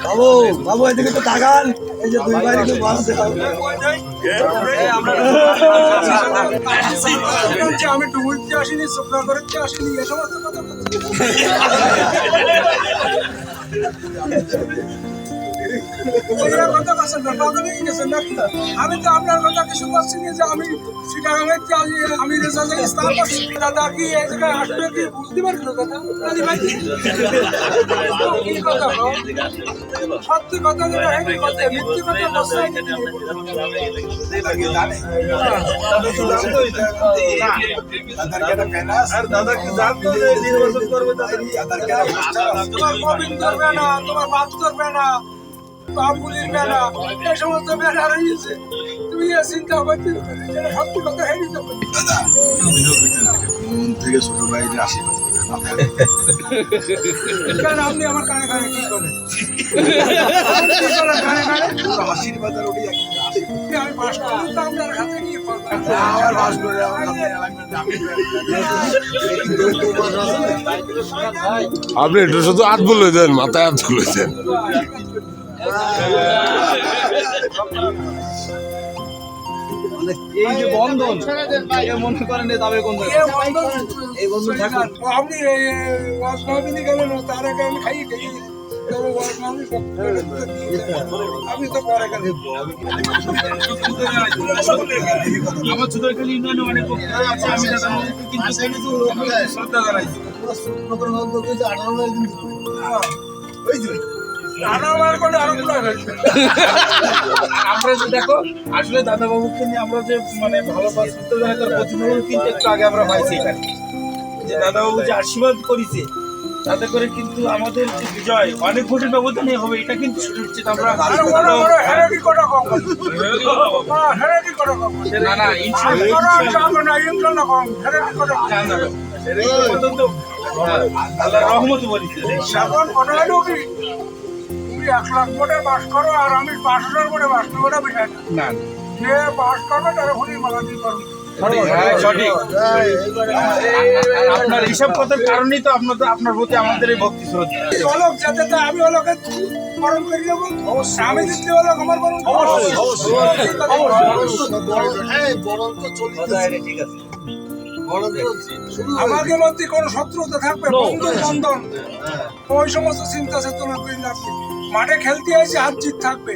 বাবু বাবু এদিকে তো তাকান, এই যে দুই ভাই একটু বাঁচতে আমি ডুবুরতে আসিনি, শুকনা করতে আসিনি, এ সমস্ত কথা আমি তো আপনার কথা কিছু করছি না যে আমি আমি ইসলাম করছি। দাদা কি এই জায়গায় আসবে কি বুঝতে পারছিল দাদা? কি কথা সত্যি কথা যেটা হেঁটে কথা মিথ্যে কথা বসাই দাদাকে জানতো যে নির্বাচন করবে, তোমার কবিন করবে না, তোমার বাদ করবে না, বাবুলির মেলা, এই সমস্ত মেলা রয়েছে। তুমি এ চিন্তা করতে সত্যি কথা হেঁটে যাবে থেকে ছোট ভাই আশীর্বাদ কেন আপনি আমার কানে কানে কি করেন? কানে কানে আশীর্বাদের আমি পাশ করলাম তো আপনার হাতে নিয়ে আমার বাস করে আপনি একটু শুধু হাত বলে দেন, মাথায় হাত তুলেছেন। এই যে বন্ধন মনে করেন দাবে কোন এই বন্ধন থাকুন। আপনি ওয়াজমাবিনী গেলেন তার আগে আমি খাইয়ে খেয়ে আমি তো পরে গেলে আমার ছোটখালি ইউনিয়নে অনেক আছে, আমি কিন্তু শ্রদ্ধা জানাইছি। আমরা যে দেখো আসলে দাদা বাবুকে নিয়ে আমরা যে মানে ভালোবাসা প্রতিফলন কিন্তু একটু আগে আমরা পাইছি এখানে, যে দাদা বাবু যে আশীর্বাদ করেছে তাতে করে কিন্তু আমাদের যে বিজয় অনেক ভোটের ব্যবধানে হবে, এটা কিন্তু সুনিশ্চিত। আমরা না না আল্লাহ রহমত বলিছে তুমি 1 লাখ ভোটে বাস করো আর আমি 5,000 ভোটে বাস করবো, ওটা বিষয় না। যে বাস করবে তারা ভোটই মালা দিয়ে করবে। সঠিক। আপনার এইসব কথার কারণেই তো আপনার প্রতি আমাদের এই ভক্তি শ্রদ্ধা। অলক যাতে তাই আমি অলকে বরণ করে দেবো, আমি দিতে অলক আমার বরণ আমাদের মধ্যে কোন শত্রুতা থাকবে বন্ধন বন্ধন ওই সমস্ত চিন্তা চেতনা করে লাগবে। মাঠে খেলতে এসে হাত জিত থাকবে।